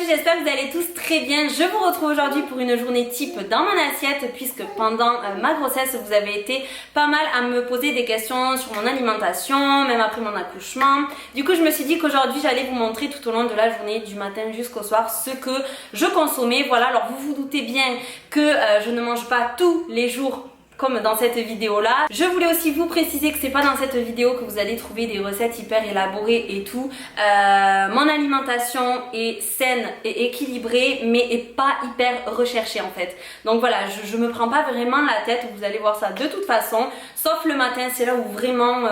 j'espère que vous allez tous très bien. Je vous retrouve aujourd'hui pour une journée type dans mon assiette puisque pendant ma grossesse vous avez été pas mal à me poser des questions sur mon alimentation, même après mon accouchement. Du coup je me suis dit qu'aujourd'hui j'allais vous montrer tout au long de la journée, du matin jusqu'au soir, ce que je consommais. Voilà, alors vous vous doutez bien que je ne mange pas tous les jours comme dans cette vidéo là. Je voulais aussi vous préciser que c'est pas dans cette vidéo que vous allez trouver des recettes hyper élaborées et tout. Mon alimentation est saine et équilibrée mais est pas hyper recherchée en fait. Donc voilà, je me prends pas vraiment la tête, vous allez voir ça de toute façon. Sauf le matin, c'est là où vraiment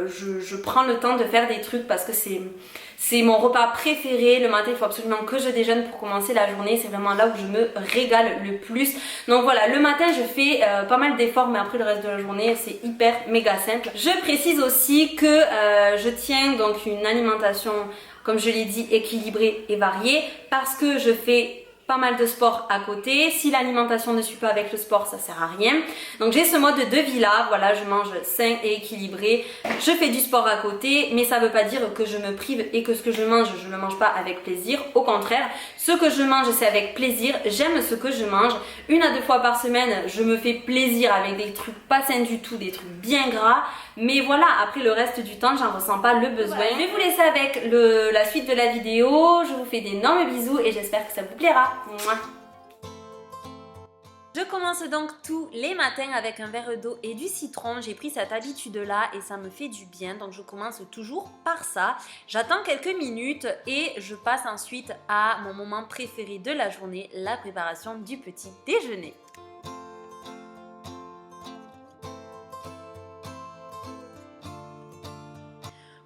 je prends le temps de faire des trucs parce que c'est mon repas préféré. Le matin, il faut absolument que je déjeune pour commencer la journée. C'est vraiment là où je me régale le plus. Donc voilà, le matin, je fais pas mal d'efforts, mais après le reste de la journée, c'est hyper méga simple. Je précise aussi que je tiens donc une alimentation, comme je l'ai dit, équilibrée et variée parce que je fais pas mal de sport à côté. Si l'alimentation ne suit pas avec le sport, ça sert à rien. Donc j'ai ce mode de vie là, voilà, je mange sain et équilibré. Je fais du sport à côté, mais ça veut pas dire que je me prive et que ce que je mange, je le mange pas avec plaisir. Au contraire, ce que je mange, c'est avec plaisir. J'aime ce que je mange. 1 à 2 fois par semaine, je me fais plaisir avec des trucs pas sains du tout, des trucs bien gras. Mais voilà, après le reste du temps, j'en ressens pas le besoin. Voilà. Je vais vous laisser avec la suite de la vidéo. Je vous fais d'énormes bisous et j'espère que ça vous plaira. Mouah. Je commence donc tous les matins avec un verre d'eau et du citron. J'ai pris cette habitude-là et ça me fait du bien. Donc je commence toujours par ça. J'attends quelques minutes et je passe ensuite à mon moment préféré de la journée, la préparation du petit déjeuner.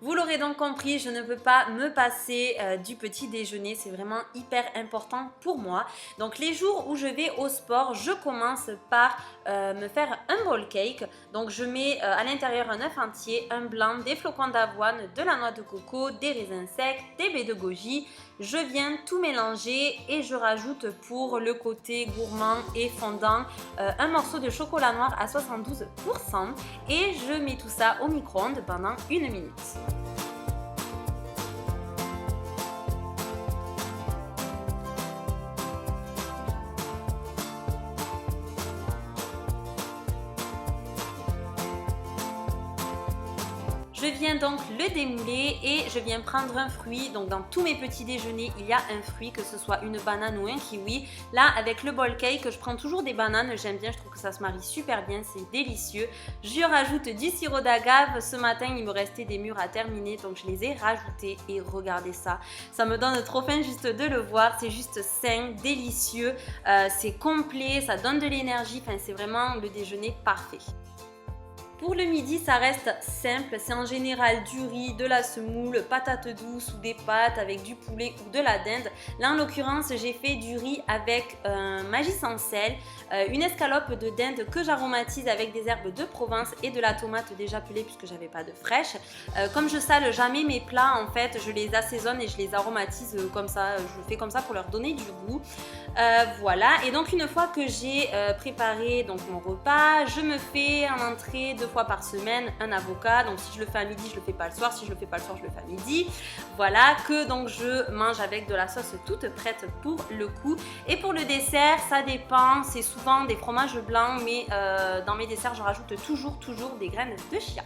Vous l'aurez donc compris, je ne peux pas me passer du petit déjeuner, c'est vraiment hyper important pour moi. Donc les jours où je vais au sport, je commence par me faire un bowl cake. Donc je mets à l'intérieur un œuf entier, un blanc, des flocons d'avoine, de la noix de coco, des raisins secs, des baies de goji. Je viens tout mélanger et je rajoute pour le côté gourmand et fondant un morceau de chocolat noir à 72% et je mets tout ça au micro-ondes pendant 1 minute. Je viens donc le démouler et je viens prendre un fruit. Donc dans tous mes petits déjeuners, il y a un fruit, que ce soit une banane ou un kiwi. Là, avec le bowl cake, je prends toujours des bananes. J'aime bien, je trouve que ça se marie super bien, c'est délicieux. Je rajoute du sirop d'agave. Ce matin, il me restait des mûres à terminer, donc je les ai rajoutés et regardez ça. Ça me donne trop faim juste de le voir. C'est juste sain, délicieux, c'est complet, ça donne de l'énergie. Enfin, c'est vraiment le déjeuner parfait. Pour le midi, ça reste simple, c'est en général du riz, de la semoule, patates douces ou des pâtes avec du poulet ou de la dinde. Là, en l'occurrence, j'ai fait du riz avec un maggi sans sel, une escalope de dinde que j'aromatise avec des herbes de Provence et de la tomate déjà pelée puisque j'avais pas de fraîche. Comme je sale jamais mes plats, en fait, je les assaisonne et je les aromatise comme ça. Je fais comme ça pour leur donner du goût. Voilà, et donc une fois que j'ai préparé donc mon repas, je me fais en entrée 2 fois par semaine un avocat. Donc si je le fais à midi, je le fais pas le soir. Si je le fais pas le soir, je le fais à midi. Voilà, que donc je mange avec de la sauce toute prête pour le coup. Et pour le dessert, ça dépend. C'est souvent des fromages blancs, mais dans mes desserts, je rajoute toujours des graines de chia.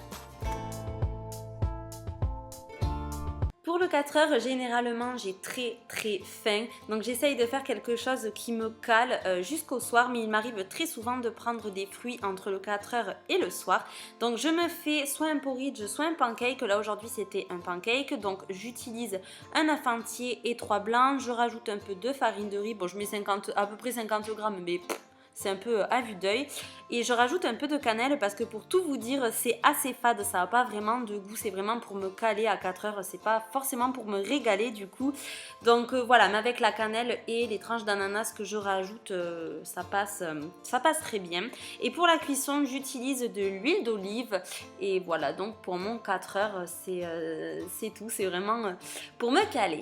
Pour le 4 heures, généralement, j'ai très faim. Donc, j'essaye de faire quelque chose qui me cale jusqu'au soir. Mais il m'arrive très souvent de prendre des fruits entre le 4 heures et le soir. Donc, je me fais soit un porridge, soit un pancake. Là, aujourd'hui, c'était un pancake. Donc, j'utilise un œuf entier et 3 blancs. Je rajoute un peu de farine de riz. Bon, je mets à peu près 50 grammes, mais c'est un peu à vue d'œil. Et je rajoute un peu de cannelle parce que pour tout vous dire, c'est assez fade, ça n'a pas vraiment de goût. C'est vraiment pour me caler à 4 heures, c'est pas forcément pour me régaler du coup. Donc voilà, mais avec la cannelle et les tranches d'ananas que je rajoute, ça passe très bien. Et pour la cuisson, j'utilise de l'huile d'olive. Et voilà, donc pour mon 4 heures, c'est tout. C'est vraiment pour me caler.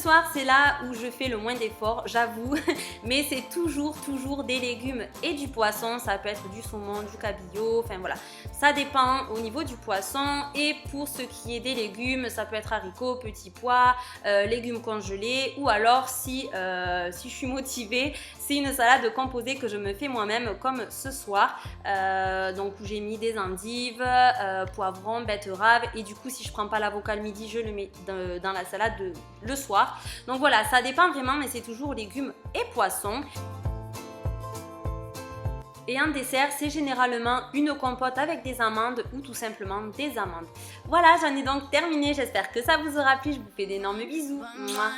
soir, c'est là où je fais le moins d'efforts, j'avoue, mais c'est toujours des légumes et du poisson. Ça peut être du saumon, du cabillaud, enfin voilà. Ça dépend au niveau du poisson. Et pour ce qui est des légumes, ça peut être haricots, petits pois, légumes congelés, ou alors si je suis motivée, c'est une salade composée que je me fais moi-même comme ce soir. Donc où j'ai mis des endives, poivrons, betteraves, et du coup si je prends pas l'avocat le midi, je le mets dans la salade le soir. Donc voilà, ça dépend vraiment, mais c'est toujours légumes et poissons. Et en dessert, c'est généralement une compote avec des amandes ou tout simplement des amandes. Voilà, j'en ai donc terminé. J'espère que ça vous aura plu. Je vous fais d'énormes bisous. Mouah.